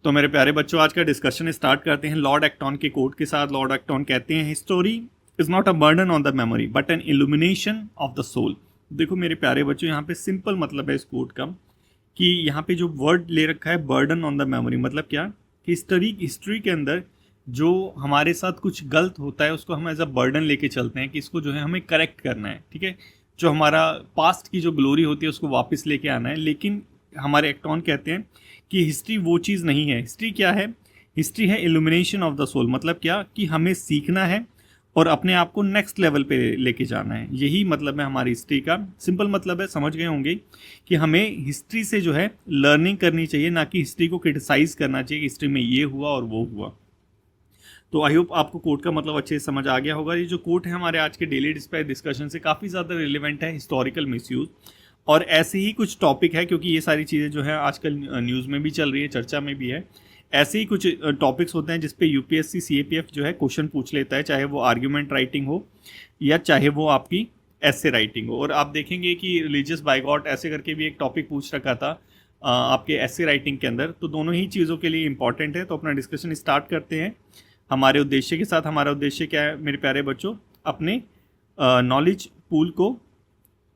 तो मेरे प्यारे बच्चों, आज का डिस्कशन स्टार्ट करते हैं लॉर्ड एक्टॉन के कोट के साथ। लॉर्ड एक्टॉन कहते हैं, history is not a burden on the memory but an illumination of the soul. देखो मेरे प्यारे बच्चों, यहाँ पे सिंपल मतलब है इस कोट का कि यहाँ पे जो वर्ड ले रखा है बर्डन ऑन द मेमोरी, मतलब क्या कि हिस्ट्री के अंदर जो हमारे साथ कुछ गलत होता है उसको हम एज अ बर्डन लेके चलते हैं कि इसको जो है हमें करेक्ट करना है, ठीक है। जो हमारा पास्ट की जो ग्लोरी होती है उसको वापस लेके आना है। लेकिन हमारे एक्टॉन कहते हैं कि हिस्ट्री वो चीज़ नहीं है। हिस्ट्री क्या है? हिस्ट्री है इल्यूमिनेशन ऑफ द सोल। मतलब क्या कि हमें सीखना है और अपने आप को नेक्स्ट लेवल पे लेके जाना है। यही मतलब है हमारी हिस्ट्री का। सिंपल मतलब है, समझ गए होंगे कि हमें हिस्ट्री से जो है लर्निंग करनी चाहिए, ना कि हिस्ट्री को क्रिटिसाइज करना चाहिए कि हिस्ट्री में ये हुआ और वो हुआ। तो आई होप आपको कोट का मतलब अच्छे से समझ आ गया होगा। ये जो कोट है हमारे आज के डेली डिस्कशन से काफ़ी ज़्यादा रिलेवेंट है, हिस्टोरिकल मिसयूज। और ऐसे ही कुछ टॉपिक है, क्योंकि ये सारी चीज़ें जो है आजकल न्यूज़ में भी चल रही है, चर्चा में भी है। ऐसे ही कुछ टॉपिक्स होते हैं जिसपे यूपीएससी सीएपीएफ जो है क्वेश्चन पूछ लेता है, चाहे वो आर्ग्यूमेंट राइटिंग हो या चाहे वो आपकी ऐसे राइटिंग हो। और आप देखेंगे कि रिलीजियस बाइगॉट ऐसे करके भी एक टॉपिक पूछ रखा था आपके ऐसे राइटिंग के अंदर। तो दोनों ही चीज़ों के लिए इंपॉर्टेंट है। तो अपना डिस्कशन स्टार्ट करते हैं हमारे उद्देश्य के साथ। हमारा उद्देश्य क्या है मेरे प्यारे बच्चों? अपने नॉलेज पूल को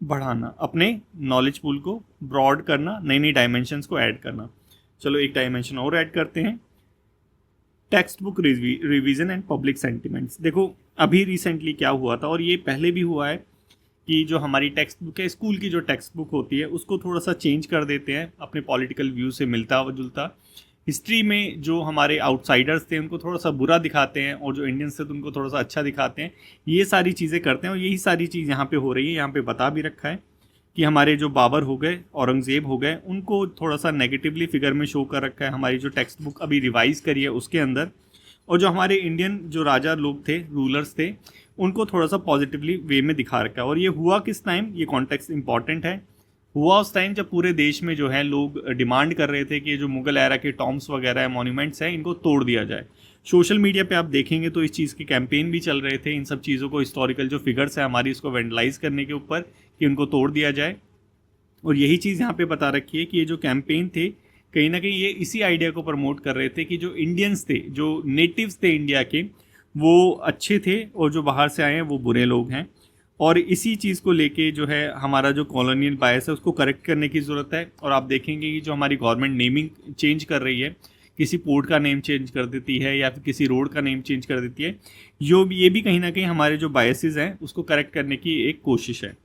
बढ़ाना, अपने नॉलेज पूल को ब्रॉड करना, नई नई डायमेंशंस को ऐड करना। चलो एक डायमेंशन और ऐड करते हैं, text book revision and public sentiments. देखो अभी रिसेंटली क्या हुआ था, और ये पहले भी हुआ है, कि जो हमारी टेक्स्ट बुक है, स्कूल की जो टेक्स्ट बुक होती है, उसको थोड़ा सा चेंज कर देते हैं अपने पॉलिटिकल व्यू से मिलता जुलता। हिस्ट्री में जो हमारे आउटसाइडर्स थे उनको थोड़ा सा बुरा दिखाते हैं, और जो इंडियंस थे तो उनको थोड़ा सा अच्छा दिखाते हैं। ये सारी चीज़ें करते हैं, और यही सारी चीज़ यहाँ पे हो रही है। यहाँ पे बता भी रखा है कि हमारे जो बाबर हो गए, औरंगज़ेब हो गए, उनको थोड़ा सा नेगेटिवली फिगर में शो कर रखा है हमारी जो टेक्स्ट बुक अभी रिवाइज करी है उसके अंदर। और जो हमारे इंडियन जो राजा लोग थे, रूलर्स थे, उनको थोड़ा सा पॉजिटिवली वे में दिखा रखा है। और ये हुआ किस टाइम, ये कॉन्टेक्स्ट इंपॉर्टेंट है। हुआ उस टाइम जब पूरे देश में जो है लोग डिमांड कर रहे थे कि जो मुगल एरा के टॉम्ब्स वगैरह है, मॉन्यूमेंट्स हैं, इनको तोड़ दिया जाए। सोशल मीडिया पे आप देखेंगे तो इस चीज़ के कैंपेन भी चल रहे थे, इन सब चीज़ों को, हिस्टोरिकल जो फिगर्स है हमारी, इसको वेंडलाइज करने के ऊपर कि उनको तोड़ दिया जाए। और यही चीज़ यहाँ पे बता रखी है कि ये जो कैंपेन थे, कहीं ना कहीं ये इसी आइडिया को प्रमोट कर रहे थे कि जो इंडियंस थे, जो नेटिव्स थे इंडिया के, वो अच्छे थे और जो बाहर से आए हैं वो बुरे लोग हैं। और इसी चीज़ को लेके जो है हमारा जो कॉलोनियल बायस है उसको करेक्ट करने की ज़रूरत है। और आप देखेंगे कि जो हमारी गवर्नमेंट नेमिंग चेंज कर रही है, किसी पोर्ट का नेम चेंज कर देती है या फिर किसी रोड का नेम चेंज कर देती है, ये भी कहीं ना कहीं हमारे जो बायसेस हैं उसको करेक्ट करने की एक कोशिश है।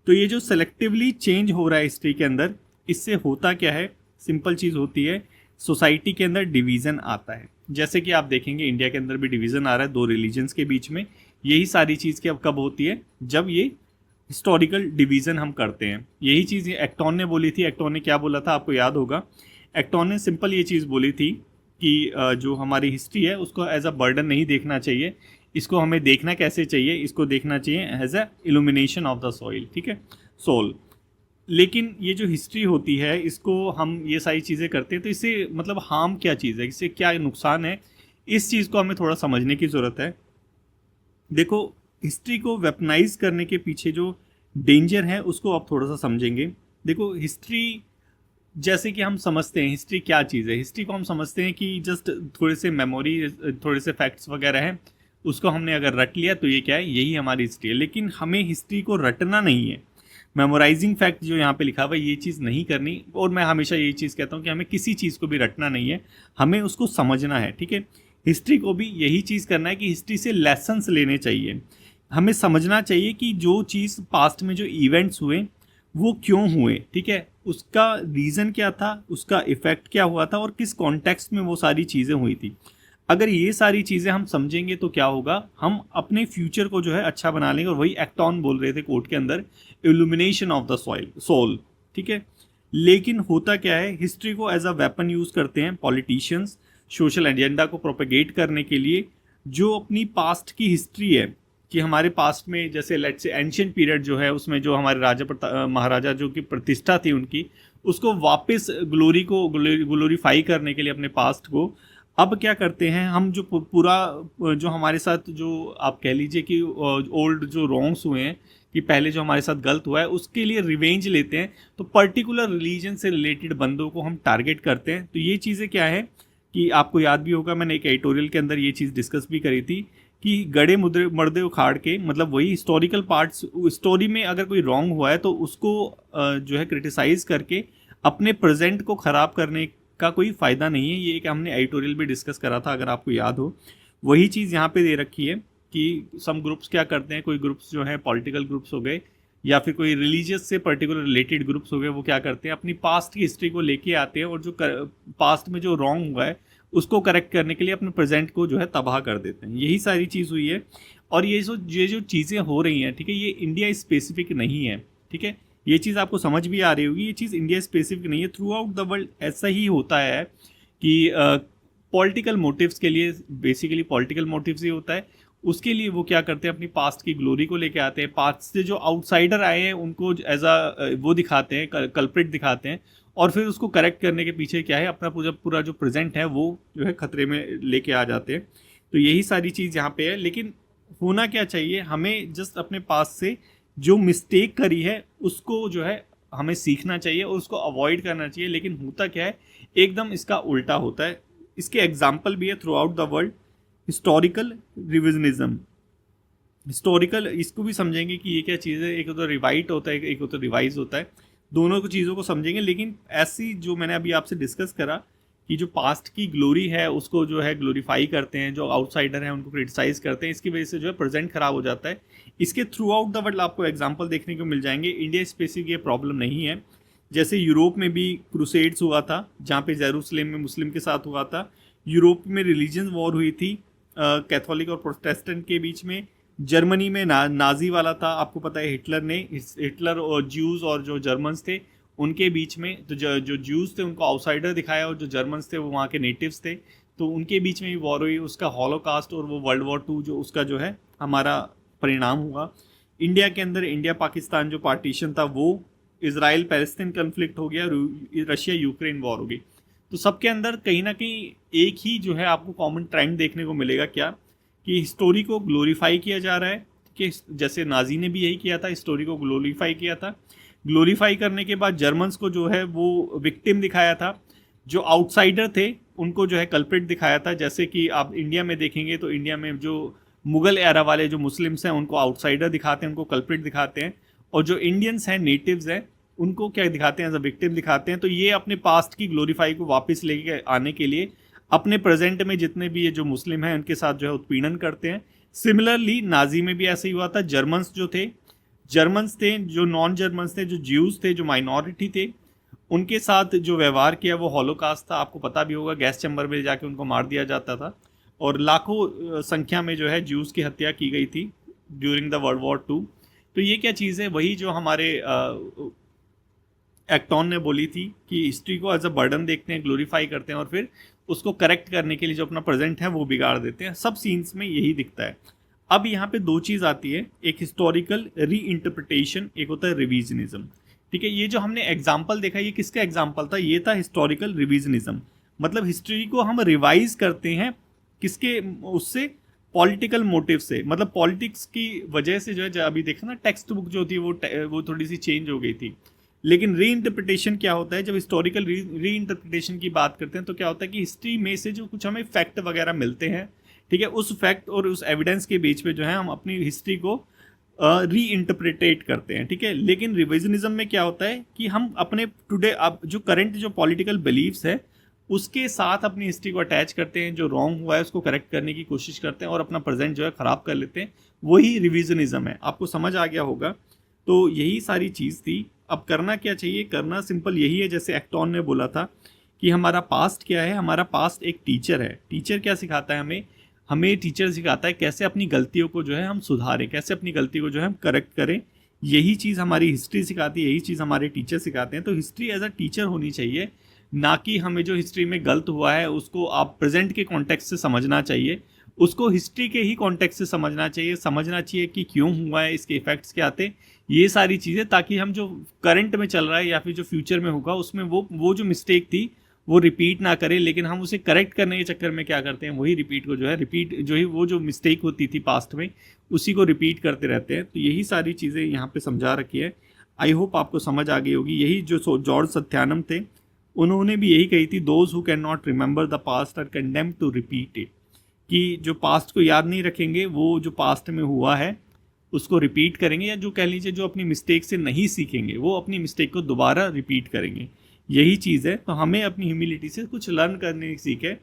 तो ये जो सेलेक्टिवली चेंज हो रहा है हिस्ट्री के अंदर, इससे होता क्या है? सिंपल चीज़ होती है, सोसाइटी के अंदर डिवीज़न आता है। जैसे कि आप देखेंगे इंडिया के अंदर भी डिवीज़न आ रहा है दो रिलीजन्स के बीच में। यही सारी चीज़ की अब कब होती है? जब ये हिस्टोरिकल डिवीज़न हम करते हैं। यही चीज़ एक्टॉन ने बोली थी। एक्टॉन ने क्या बोला था आपको याद होगा? एक्टॉन ने सिंपल ये चीज़ बोली थी कि जो हमारी हिस्ट्री है उसको एज अ बर्डन नहीं देखना चाहिए। इसको हमें देखना कैसे चाहिए? इसको देखना चाहिए as a illumination of the soil, ठीक है, सोल। लेकिन ये जो हिस्ट्री होती है, इसको हम ये सारी चीज़ें करते हैं तो इससे मतलब हार्म क्या चीज़ है, इससे क्या नुकसान है, इस चीज़ को हमें थोड़ा समझने की ज़रूरत है। देखो हिस्ट्री को वेपनाइज करने के पीछे जो डेंजर है उसको आप थोड़ा सा समझेंगे। देखो हिस्ट्री जैसे कि हम समझते हैं हिस्ट्री क्या चीज़ है, हिस्ट्री को हम समझते हैं कि जस्ट थोड़े से मेमोरी, थोड़े से फैक्ट्स वगैरह हैं, उसको हमने अगर रट लिया तो ये क्या है, यही हमारी हिस्ट्री है। लेकिन हमें हिस्ट्री को रटना नहीं है। मेमोराइजिंग फैक्ट जो यहाँ पे लिखा हुआ है ये चीज़ नहीं करनी। और मैं हमेशा यही चीज़ कहता हूँ कि हमें किसी चीज़ को भी रटना नहीं है, हमें उसको समझना है, ठीक है। हिस्ट्री को भी यही चीज़ करना है कि हिस्ट्री से लेसन्स लेने चाहिए। हमें समझना चाहिए कि जो चीज़ पास्ट में जो इवेंट्स हुए वो क्यों हुए, ठीक है, उसका रीज़न क्या था, उसका इफ़ेक्ट क्या हुआ था और किस कॉन्टेक्स्ट में वो सारी चीज़ें हुई थी। अगर ये सारी चीज़ें हम समझेंगे तो क्या होगा, हम अपने फ्यूचर को जो है अच्छा बना लेंगे। और वही एक्टॉन बोल रहे थे कोर्ट के अंदर, इल्यूमिनेशन ऑफ द सोल, ठीक है। लेकिन होता क्या है, हिस्ट्री को एज अ वेपन यूज़ करते हैं पॉलिटिशियंस सोशल एजेंडा को प्रोपेगेट करने के लिए। जो अपनी पास्ट की हिस्ट्री है कि हमारे पास्ट में जैसे लेट्स से एंशिएंट पीरियड जो है उसमें जो हमारे महाराजा जो की प्रतिष्ठा थी उनकी, उसको वापस ग्लोरीफाई करने के लिए अपने पास्ट को अब क्या करते हैं हम, जो पूरा जो हमारे साथ जो आप कह लीजिए कि ओल्ड जो रॉन्ग्स हुए हैं कि पहले जो हमारे साथ गलत हुआ है उसके लिए रिवेंज लेते हैं। तो पर्टिकुलर रिलीजन से रिलेटेड बंदों को हम टारगेट करते हैं। तो ये चीज़ें क्या है कि आपको याद भी होगा, मैंने एक एडिटोरियल के अंदर ये चीज़ डिस्कस भी करी थी कि गड़े मुद्रे मर्दे उखाड़ के, मतलब वही हिस्टोरिकल पार्ट्स, स्टोरी में अगर कोई रॉन्ग हुआ है तो उसको जो है क्रिटिसाइज करके अपने प्रेजेंट को ख़राब करने का कोई फ़ायदा नहीं है। ये एक हमने एडिटोरियल भी डिस्कस करा था, अगर आपको याद हो। वही चीज़ यहाँ पे दे रखी है कि सम ग्रुप्स क्या करते हैं, कोई ग्रुप्स जो है पॉलिटिकल ग्रुप्स हो गए या फिर कोई रिलीजियस से पर्टिकुलर रिलेटेड ग्रुप्स हो गए, वो क्या करते हैं अपनी पास्ट की हिस्ट्री को लेके आते हैं और जो पास्ट में जो रॉन्ग हुआ है उसको करेक्ट करने के लिए अपने प्रेजेंट को जो है तबाह कर देते हैं। यही सारी चीज़ हुई है। और ये जो चीज़ें हो रही हैं, ठीक है, ये इंडिया स्पेसिफिक नहीं है, ठीक है, ये चीज़ आपको समझ भी आ रही होगी, ये चीज़ इंडिया स्पेसिफिक नहीं है, थ्रू आउट द वर्ल्ड ऐसा ही होता है कि पॉलिटिकल मोटिव्स के लिए, बेसिकली पॉलिटिकल मोटिव्स ही होता है, उसके लिए वो क्या करते हैं अपनी पास्ट की ग्लोरी को लेके आते हैं, पास्ट से जो आउटसाइडर आए हैं उनको एज वो दिखाते हैं, कल्प्रिट दिखाते हैं, और फिर उसको करेक्ट करने के पीछे क्या है, अपना पूरा जो प्रेजेंट है वो जो है खतरे में लेके आ जाते हैं। तो यही सारी चीज़ यहाँ पे है। लेकिन होना क्या चाहिए, हमें जस्ट अपने पास से जो मिस्टेक करी है उसको जो है हमें सीखना चाहिए और उसको अवॉइड करना चाहिए। लेकिन होता क्या है, एकदम इसका उल्टा होता है। इसके एग्जाम्पल भी है throughout the world. Historical revisionism, historical, इसको भी समझेंगे कि ये क्या चीज़ है। एक तो रिवाइट होता है, एक तो रिवाइज होता है, दोनों को चीज़ों को समझेंगे। लेकिन ऐसी जो मैंने अभी आपसे डिस्कस करा कि जो पास्ट की ग्लोरी है उसको जो है ग्लोरीफाई करते हैं, जो आउटसाइडर हैं उनको क्रिटिसाइज करते हैं, इसकी वजह से जो है प्रेजेंट खराब हो जाता है। इसके थ्रू आउट द वर्ल्ड आपको एग्जाम्पल देखने को मिल जाएंगे। इंडिया स्पेसिफिक ये प्रॉब्लम नहीं है। जैसे यूरोप में भी क्रूसेड्स हुआ था, जहाँ पे जेरूसलेम में मुस्लिम के साथ हुआ था। यूरोप में रिलीजन वॉर हुई थी कैथोलिक और प्रोटेस्टेंट के बीच में। जर्मनी में नाजी वाला था, आपको पता है, हिटलर और ज्यूज़ और जो जर्मन्स थे उनके बीच में। तो जो ज्यूज़ थे उनको आउटसाइडर दिखाया और जो जर्मन्स थे वो वहाँ के नेटिव्स थे, तो उनके बीच में भी वॉर हुई। उसका हॉलोकास्ट और वो वर्ल्ड वॉर 2 जो उसका जो है हमारा परिणाम हुआ। इंडिया के अंदर इंडिया पाकिस्तान जो पार्टीशन था वो इसराइल पैलेस्तीन कन्फ्लिक्ट हो गया, रशिया यूक्रेन वॉर हो गई। तो सबके अंदर कहीं ना कहीं एक ही जो है आपको कॉमन ट्रेंड देखने को मिलेगा, क्या कि स्टोरी को ग्लोरीफाई किया जा रहा है, कि जैसे नाजी ने भी यही किया था, स्टोरी को ग्लोरीफाई किया था। ग्लोरीफाई करने के बाद जर्मन्स को जो है वो विक्टिम दिखाया था, जो आउटसाइडर थे उनको जो है कल्प्रिट दिखाया था। जैसे कि आप इंडिया में देखेंगे तो इंडिया में जो मुगल एरा वाले जो मुस्लिम्स हैं उनको आउटसाइडर दिखाते हैं, उनको कल्प्रिट दिखाते हैं, और जो इंडियंस हैं, नेटिव्स हैं, उनको क्या दिखाते हैं, एज अ विक्टिम दिखाते हैं। तो ये अपने पास्ट की ग्लोरीफाई को वापस लेके आने के लिए अपने प्रेजेंट में जितने भी ये जो मुस्लिम हैं उनके साथ जो है उत्पीड़न करते हैं। सिमिलरली नाजी में भी ऐसा ही हुआ था। जर्मन्स थे, जो नॉन जर्मन्स थे, जो ज्यूज थे, जो माइनॉरिटी थे, उनके साथ जो व्यवहार किया वो हॉलोकास्ट था। आपको पता भी होगा, गैस चैम्बर में जाके उनको मार दिया जाता था और लाखों संख्या में जो है ज्यूज की हत्या की गई थी ड्यूरिंग द वर्ल्ड वॉर 2। तो ये क्या चीज़ है, वही जो हमारे एक्टॉन ने बोली थी कि हिस्ट्री को एज अ बर्डन देखते हैं, ग्लोरीफाई करते हैं और फिर उसको करेक्ट करने के लिए जो अपना प्रेजेंट है वो बिगाड़ देते हैं। सब सीन्स में यही दिखता है। अब यहाँ पे दो चीज़ आती है, एक हिस्टोरिकल री इंटरप्रिटेशन, एक होता है रिविजनिज्म। ठीक है, ये जो हमने एग्जाम्पल देखा, ये किसका एग्जाम्पल था, ये था हिस्टोरिकल रिविजनिज्म। मतलब हिस्ट्री को हम रिवाइज करते हैं, किसके, उससे पॉलिटिकल मोटिव से, मतलब पॉलिटिक्स की वजह से जो है, अभी देखा ना टेक्स्ट बुक जो थी वो थोड़ी सी चेंज हो गई थी। लेकिन री इंटरप्रिटेशन क्या होता है, जब हिस्टोरिकल री इंटरप्रिटेशन की बात करते हैं तो क्या होता है कि हिस्ट्री में से जो कुछ हमें फैक्ट वगैरह मिलते हैं, ठीक है, उस फैक्ट और उस एविडेंस के बीच में जो है हम अपनी हिस्ट्री को री इंटरप्रिटेट करते हैं। ठीक है, लेकिन रिविजनिज्म में क्या होता है कि हम अपने टुडे अब जो करंट जो पॉलिटिकल बिलीव्स है उसके साथ अपनी हिस्ट्री को अटैच करते हैं, जो रॉन्ग हुआ है उसको करेक्ट करने की कोशिश करते हैं और अपना प्रेजेंट जो है ख़राब कर लेते हैं। वही रिविजनिज्म है। आपको समझ आ गया होगा। तो यही सारी चीज़ थी। अब करना क्या चाहिए, करना सिंपल यही है, जैसे एक्टॉन ने बोला था कि हमारा पास्ट क्या है, हमारा पास्ट एक टीचर है। टीचर क्या सिखाता है हमें टीचर सिखाता है कैसे अपनी गलतियों को जो है हम सुधारें, कैसे अपनी गलती को जो है हम करेक्ट करें। यही चीज़ हमारी हिस्ट्री सिखाती है, यही चीज़ हमारे टीचर सिखाते हैं। तो हिस्ट्री एज अ टीचर होनी चाहिए, ना कि हमें जो हिस्ट्री में गलत हुआ है उसको आप प्रेजेंट के कॉन्टेक्स्ट से समझना चाहिए, उसको हिस्ट्री के ही कॉन्टेक्स्ट से समझना चाहिए कि क्यों हुआ है, इसके इफेक्ट्स क्या आते, ये सारी चीज़ें, ताकि हम जो करंट में चल रहा है या फिर जो फ्यूचर में होगा उसमें वो जो मिस्टेक थी वो रिपीट ना करें। लेकिन हम उसे करेक्ट करने के चक्कर में क्या करते हैं, वही रिपीट को जो है वो जो मिस्टेक होती थी पास्ट में उसी को रिपीट करते रहते हैं। तो यही सारी चीज़ें यहाँ पे समझा रखी है। आई होप आपको समझ आ गई होगी। यही जो जॉर्ज सत्यानम थे उन्होंने भी यही कही थी, those who can not remember the past are condemned to repeat it, कि जो पास्ट को याद नहीं रखेंगे वो जो पास्ट में हुआ है उसको रिपीट करेंगे, या जो कह लीजिए जो अपनी मिस्टेक से नहीं सीखेंगे वो अपनी मिस्टेक को दोबारा रिपीट करेंगे। यही चीज़ है, तो हमें अपनी ह्यूमिलिटी से कुछ लर्न करने की सीख है।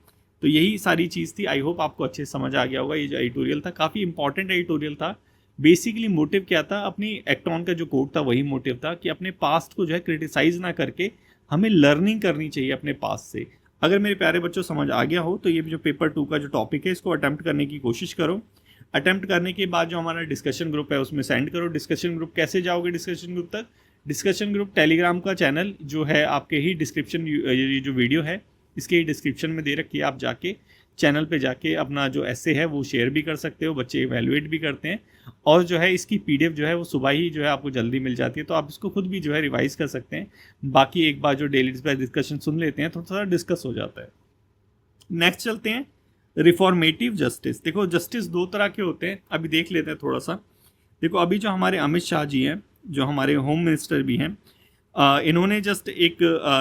तो यही सारी चीज़ थी। आई होप आपको अच्छे से समझ आ गया होगा। ये जो एडिटोरियल था काफ़ी इंपॉर्टेंट एडिटोरियल था। बेसिकली मोटिव क्या था, अपनी एक्टॉन का जो कोट था वही मोटिव था कि अपने पास्ट को जो है क्रिटिसाइज ना करके हमें लर्निंग करनी चाहिए अपने पास्ट से। अगर मेरे प्यारे बच्चों समझ आ गया हो तो ये जो पेपर 2 का जो टॉपिक है इसको अटेम्प्ट करने की कोशिश करो। अटेम्प्ट करने के बाद जो हमारा डिस्कशन ग्रुप है उसमें सेंड करो। डिस्कशन ग्रुप कैसे जाओगे डिस्कशन ग्रुप तक? डिस्कशन ग्रुप टेलीग्राम का चैनल जो है आपके ही डिस्क्रिप्शन, ये जो वीडियो है इसके ही डिस्क्रिप्शन में दे रखी है। आप जाके चैनल पे जाके अपना जो ऐसे है वो शेयर भी कर सकते हो, बच्चे इवैल्यूएट भी करते हैं। और जो है इसकी पीडीएफ जो है वो सुबह ही जो है आपको जल्दी मिल जाती है, तो आप इसको खुद भी जो है रिवाइज कर सकते हैं। बाकी एक बार जो डेली डिस्कशन सुन लेते हैं थोड़ा सा डिस्कस हो जाता है। नेक्स्ट चलते हैं, रिफॉर्मेटिव जस्टिस। देखो जस्टिस दो तरह के होते हैं, अभी देख लेते हैं थोड़ा सा। देखो अभी जो हमारे अमित शाह जी हैं, जो हमारे होम मिनिस्टर भी हैं, इन्होंने जस्ट एक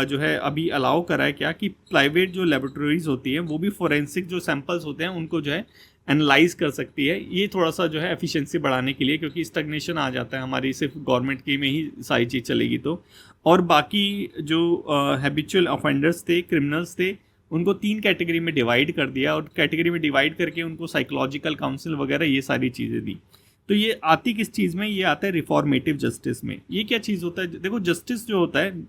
जो है अभी अलाउ करा है क्या कि प्राइवेट जो लेबोरेटरीज होती हैं वो भी फोरेंसिक जो सैंपल्स होते हैं उनको जो है एनालाइज कर सकती है। ये थोड़ा सा जो है एफिशिएंसी बढ़ाने के लिए, क्योंकि स्टैग्नेशन आ जाता है हमारी, सिर्फ गवर्नमेंट की में ही सारी चीज़ चलेगी तो। और बाकी जो हैबिचुअल ऑफेंडर्स थे, क्रिमिनल्स थे, उनको 3 कैटेगरी में डिवाइड कर दिया, और कैटेगरी में डिवाइड करके उनको साइकोलॉजिकल काउंसिल वगैरह ये सारी चीज़ें दी। तो ये आती किस चीज़ में? ये आता है रिफॉर्मेटिव जस्टिस में। ये क्या चीज़ होता है? देखो जस्टिस जो होता है,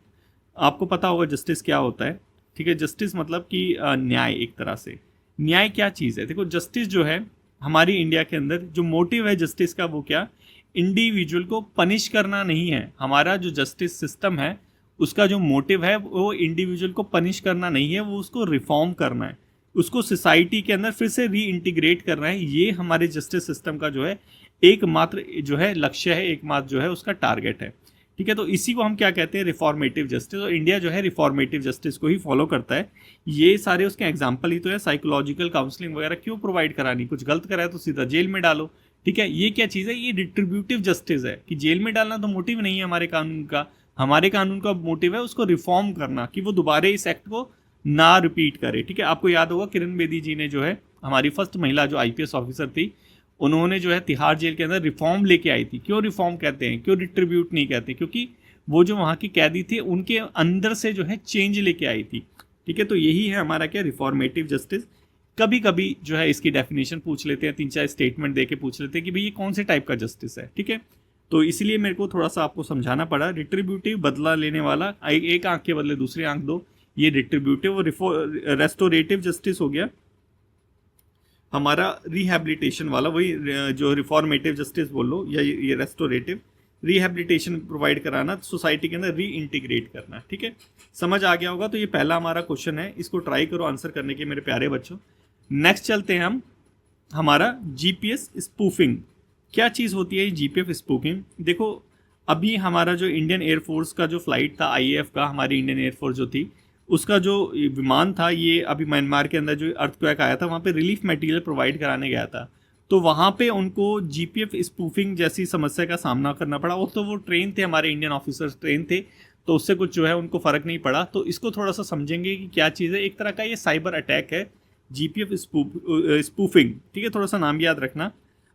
आपको पता होगा जस्टिस क्या होता है, ठीक है। जस्टिस मतलब कि न्याय, एक तरह से न्याय क्या चीज़ है। देखो जस्टिस जो है हमारी इंडिया के अंदर जो मोटिव है जस्टिस का, वो क्या, इंडिविजुअल को पनिश करना नहीं है। हमारा जो जस्टिस सिस्टम है उसका जो मोटिव है वो इंडिविजुअल को पनिश करना नहीं है, वो उसको रिफॉर्म करना है, उसको सोसाइटी के अंदर फिर से रीइंटीग्रेट करना है। ये हमारे जस्टिस सिस्टम का जो है एकमात्र जो है लक्ष्य है, एकमात्र जो है उसका टारगेट है, ठीक है। तो इसी को हम क्या कहते हैं, रिफॉर्मेटिव जस्टिस। और इंडिया जो है रिफॉर्मेटिव जस्टिस को ही फॉलो करता है। ये सारे उसके एग्जाम्पल ही तो है। साइकोलॉजिकल काउंसलिंग वगैरह क्यों प्रोवाइड करानी, कुछ गलत करा है तो सीधा जेल में डालो, ठीक है। ये क्या चीज़ है, ये डिस्ट्रीब्यूटिव जस्टिस है, कि जेल में डालना तो मोटिव नहीं है हमारे कानून का। हमारे कानून का मोटिव है उसको रिफॉर्म करना, कि वो दोबारा इस एक्ट को ना रिपीट करे, ठीक है। आपको याद होगा किरण बेदी जी ने जो है हमारी फर्स्ट महिला जो आईपीएस ऑफिसर थी, उन्होंने जो है तिहाड़ जेल के अंदर रिफॉर्म लेके आई थी। क्यों रिफॉर्म कहते हैं, क्यों डिस्ट्रीब्यूट नहीं कहते? क्योंकि वो जो वहाँ की कैदी थे उनके अंदर से जो है चेंज लेके आई थी, ठीक है। तो यही है हमारा क्या, रिफॉर्मेटिव जस्टिस। कभी कभी जो है इसकी डेफिनेशन पूछ लेते हैं, 3-4 स्टेटमेंट दे के पूछ लेते हैं कि भाई ये कौन से टाइप का जस्टिस है, ठीक है। तो इसलिए मेरे को थोड़ा सा आपको समझाना पड़ा। रिट्रीब्यूटिव, बदला लेने वाला, एक आंख के बदले दूसरी आंख दो, ये रिट्रीब्यूटिव। और रेस्टोरेटिव जस्टिस हो गया हमारा रिहैबिलिटेशन वाला, वही जो रिफॉर्मेटिव जस्टिस बोल लो, या ये रेस्टोरेटिव, रिहैबिलिटेशन प्रोवाइड कराना, सोसाइटी के अंदर रीइंटीग्रेट करना, ठीक है। समझ आ गया होगा। तो ये पहला हमारा क्वेश्चन है, इसको ट्राई करो आंसर करने के मेरे प्यारे बच्चों। नेक्स्ट चलते हैं हम, हमारा जीपीएस स्पूफिंग। क्या चीज़ होती है जीपीएफ स्पूफिंग? देखो अभी हमारा जो इंडियन एयरफोर्स का जो फ्लाइट था, आईएएफ का, हमारी इंडियन एयरफोर्स जो थी, उसका जो विमान था, ये अभी म्यांमार के अंदर जो अर्थक्वेक आया था वहाँ पे रिलीफ मटेरियल प्रोवाइड कराने गया था। तो वहाँ पे उनको जीपीएफ स्पूफिंग जैसी समस्या का सामना करना पड़ा। वो तो वो ट्रेन थे, हमारे इंडियन ऑफिसर्स ट्रेन थे, तो उससे कुछ जो है उनको फ़र्क नहीं पड़ा। तो इसको थोड़ा सा समझेंगे कि क्या चीज़ है। एक तरह का ये साइबर अटैक है, जीपीएफ स्पूफिंग, ठीक है। थोड़ा सा नाम याद रखना।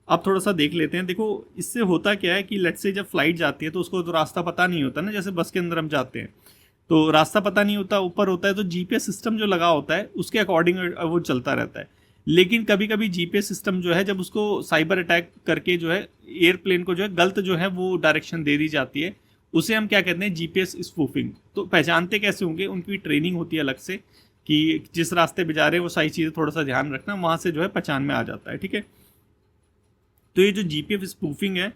अब थोड़ा सा देख लेते हैं। देखो इससे होता क्या है कि लेट्स से जब फ्लाइट जाती है तो उसको तो रास्ता पता नहीं होता ना, जैसे बस के अंदर हम जाते हैं तो रास्ता पता नहीं होता, ऊपर होता है तो जीपीएस सिस्टम जो लगा होता है उसके अकॉर्डिंग वो चलता रहता है। लेकिन कभी कभी जीपीएस सिस्टम जो है जब उसको साइबर अटैक करके जो है एयरप्लेन को जो है गलत जो है वो डायरेक्शन दे दी जाती है, उसे हम क्या कहते हैं, जीपीएस स्पूफिंग। तो पहचानते कैसे होंगे, उनकी ट्रेनिंग होती है अलग से कि जिस रास्ते पे जा रहे हैं वो सारी चीज़ें थोड़ा सा ध्यान रखना, वहाँ से जो है पहचान में आ जाता है, ठीक है। तो ये जो जीपीएफ स्पूफिंग है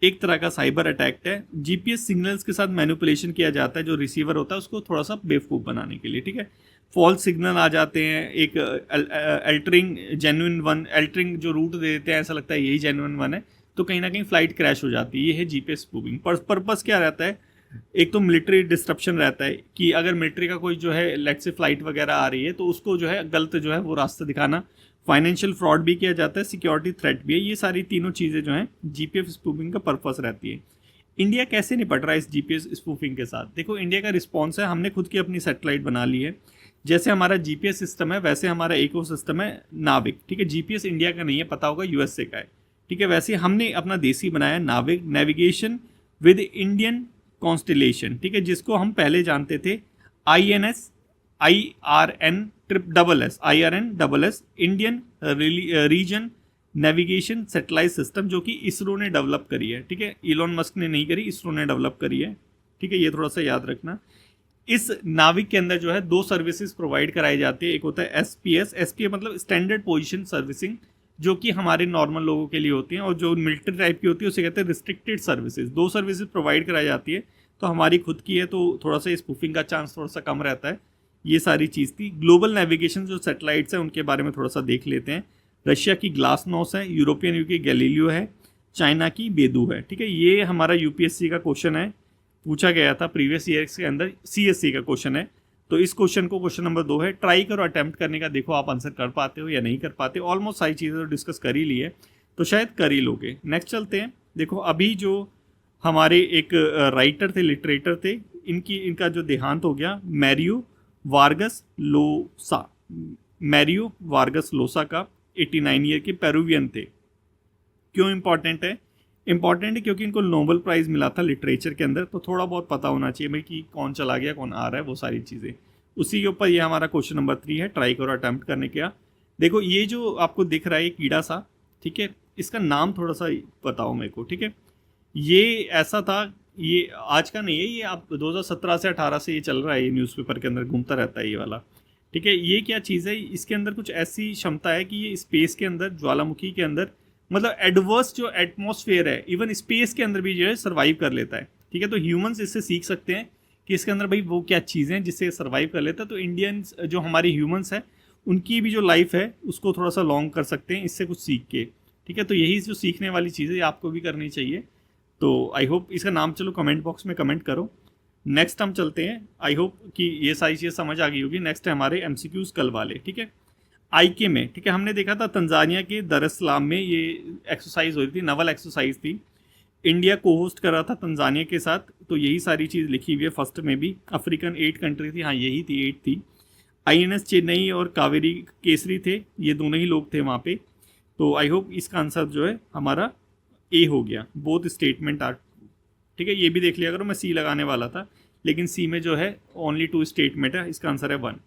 एक तरह का साइबर अटैक है। जीपीएस सिग्नल्स के साथ मैनिपुलेशन किया जाता है, जो रिसीवर होता है उसको थोड़ा सा बेवकूफ़ बनाने के लिए, ठीक है। फॉल्स सिग्नल आ जाते हैं, एक अल्टरिंग जेन्युइन वन, अल्टरिंग जो रूट दे देते हैं, ऐसा लगता है यही जेन्युइन वन है, तो कहीं ना कहीं फ्लाइट क्रैश हो जाती है। ये है जीपीएस स्पूफिंग। पर्पस क्या रहता है, एक तो मिलिट्री डिस्ट्रप्शन रहता है कि अगर मिलिट्री का कोई जो है लेट से फ्लाइट वगैरह आ रही है तो उसको जो है गलत जो है वो रास्ता दिखाना। फाइनेंशियल फ्रॉड भी किया जाता है, सिक्योरिटी थ्रेट भी है। ये सारी तीनों चीज़ें जो हैं जीपीएफ स्पूफिंग का पर्पस रहती है। इंडिया कैसे निपट रहा है इस जीपीएस स्पूफिंग के साथ? देखो इंडिया का रिस्पॉन्स है, हमने खुद की अपनी सैटेलाइट बना ली है। जैसे हमारा जीपीएस सिस्टम है वैसे हमारा इकोसिस्टम है नाविक, ठीक है। जीपीएस इंडिया का नहीं है, पता होगा यूएसए का है, ठीक है। वैसे हमने अपना देसी बनाया नाविक, नेविगेशन विद इंडियन कॉन्स्टिलेशन, ठीक है, जिसको हम पहले जानते थे INS IRN Indian reason navigation satellite system, जो कि इसरो ने डेवलप करी है, ठीक है। इलॉन मस्क ने नहीं करी, इसरो ने डेवलप करी है, ठीक है। ये थोड़ा सा याद रखना। इस नाविक के अंदर जो है 2 सर्विसेज प्रोवाइड कराई जाती है। एक होता है SPS मतलब स्टैंडर्ड पोजीशन सर्विसिंग, जो कि हमारे नॉर्मल लोगों के लिए होती हैं, और जो मिलिट्री टाइप की होती है उसे कहते हैं रिस्ट्रिक्टेड सर्विसेज। 2 सर्विसेज प्रोवाइड कराई जाती है, तो हमारी खुद की है तो थोड़ा सा स्पूफिंग का चांस थोड़ा सा कम रहता है। ये सारी चीज़ थी। ग्लोबल नेविगेशन जो सैटेलाइट्स हैं उनके बारे में थोड़ा सा देख लेते हैं। रशिया की ग्लासनोस है, यूरोपियन यूनियन की गैलीलियो है, चाइना की बेदू है, ठीक है। ये हमारा यूपीएससी का क्वेश्चन है, पूछा गया था प्रीवियस ईयर के अंदर, CSC का क्वेश्चन है। तो इस क्वेश्चन को क्वेश्चन नंबर 2 है, ट्राई करो अटेम्प्ट करने का, देखो आप आंसर कर पाते हो या नहीं कर पाते। ऑलमोस्ट सारी चीज़ें तो डिस्कस कर ही ली है, तो शायद कर ही लोगे। नेक्स्ट चलते हैं। देखो अभी जो हमारे एक राइटर थे, लिटरेटर थे, इनका जो देहांत हो गया, मैरियो वार्गस लोसा का, 89 ईयर के पेरुवियन थे। क्यों इंपॉर्टेंट है? इंपॉर्टेंट है क्योंकि इनको नोबेल प्राइज़ मिला था लिटरेचर के अंदर, तो थोड़ा बहुत पता होना चाहिए भाई कि कौन चला गया, कौन आ रहा है, वो सारी चीज़ें। उसी के ऊपर ये हमारा क्वेश्चन नंबर 3 है, ट्राई करो अटैम्प्ट करने का। देखो ये जो आपको दिख रहा है ये कीड़ा सा, ठीक है, इसका नाम थोड़ा सा बताओ मेरे को, ठीक है। ये ऐसा था, ये आज का नहीं है, ये आप 2017 से 18 से ये चल रहा है, ये न्यूज़पेपर के अंदर घूमता रहता है ये वाला, ठीक है। ये क्या चीज़ है, इसके अंदर कुछ ऐसी क्षमता है कि ये स्पेस के अंदर, ज्वालामुखी के अंदर, मतलब एडवर्स जो एटमॉस्फेयर है इवन स्पेस के अंदर भी जो है सर्वाइव कर लेता है, ठीक है। तो ह्यूमंस इससे सीख सकते हैं कि इसके अंदर भाई वो क्या चीज़ें हैं जिससे सर्वाइव कर लेता है। तो इंडियंस जो हमारे ह्यूमंस हैं उनकी भी जो लाइफ है उसको थोड़ा सा लॉन्ग कर सकते हैं इससे कुछ सीख के, ठीक है। तो यही जो सीखने वाली चीज़ है आपको भी करनी चाहिए। तो आई होप इसका नाम चलो कमेंट बॉक्स में कमेंट करो। नेक्स्ट हम चलते हैं, आई होप कि ये सारी चीज़ समझ आ गई होगी। नेक्स्ट है हमारे MCQs कल वाले, ठीक है। IK में, ठीक है, हमने देखा था तंजानिया के दर एस सलाम में ये एक्सरसाइज हो रही थी, नवल एक्सरसाइज थी। इंडिया को होस्ट कर रहा था तंजानिया के साथ, तो यही सारी चीज़ लिखी हुई है। फर्स्ट में भी अफ्रीकन 8 कंट्री थी, हाँ यही थी, 8 थी। INS चेन्नई और कावेरी केसरी थे, ये दोनों ही लोग थे वहाँ पे। तो आई होप इसका आंसर जो है हमारा A हो गया, बोथ स्टेटमेंट आर, ठीक है। ये भी देख लिया करो, मैं C लगाने वाला था लेकिन C में जो है ओनली 2 स्टेटमेंट है, इसका आंसर है 1।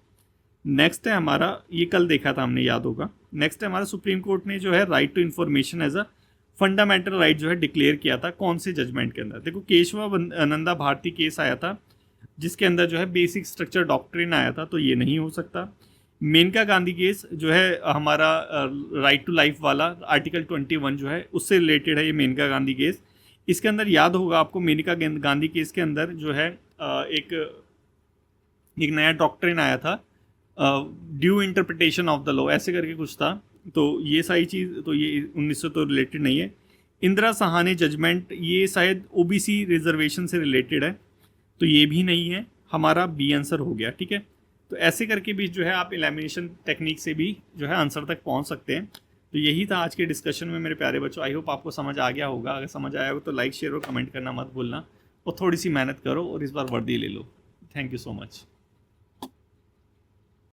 नेक्स्ट है हमारा, ये कल देखा था हमने, याद होगा। नेक्स्ट है हमारा, सुप्रीम कोर्ट ने जो है right to information as a fundamental right जो है डिक्लेयर किया था, कौन से जजमेंट के अंदर? देखो केशवानंदा भारती केस आया था जिसके अंदर जो है बेसिक स्ट्रक्चर डॉक्ट्रिन आया था, तो ये नहीं हो सकता। मेनका गांधी केस जो है हमारा राइट टू लाइफ वाला आर्टिकल 21 जो है उससे रिलेटेड है ये मेनका गांधी केस। इसके अंदर याद होगा आपको, मेनका गांधी केस के अंदर जो है एक नया डॉक्ट्रिन आया था, due interpretation of the law, ऐसे करके कुछ था। तो ये सारी चीज़, तो ये 1900 तो रिलेटेड नहीं है। इंदिरा साहानी जजमेंट, ये शायद OBC रिजर्वेशन से रिलेटेड है, तो ये भी नहीं है, हमारा B आंसर हो गया, ठीक है। तो ऐसे करके भी जो है आप एलिमिनेशन टेक्निक से भी जो है आंसर तक पहुंच सकते हैं। तो यही था आज के डिस्कशन में मेरे प्यारे बच्चों। आई होप आपको समझ आ गया होगा। अगर समझ आया हो तो लाइक शेयर और कमेंट करना मत भूलना, और थोड़ी सी मेहनत करो और इस बार वर्दी ले लो। Thank you so much.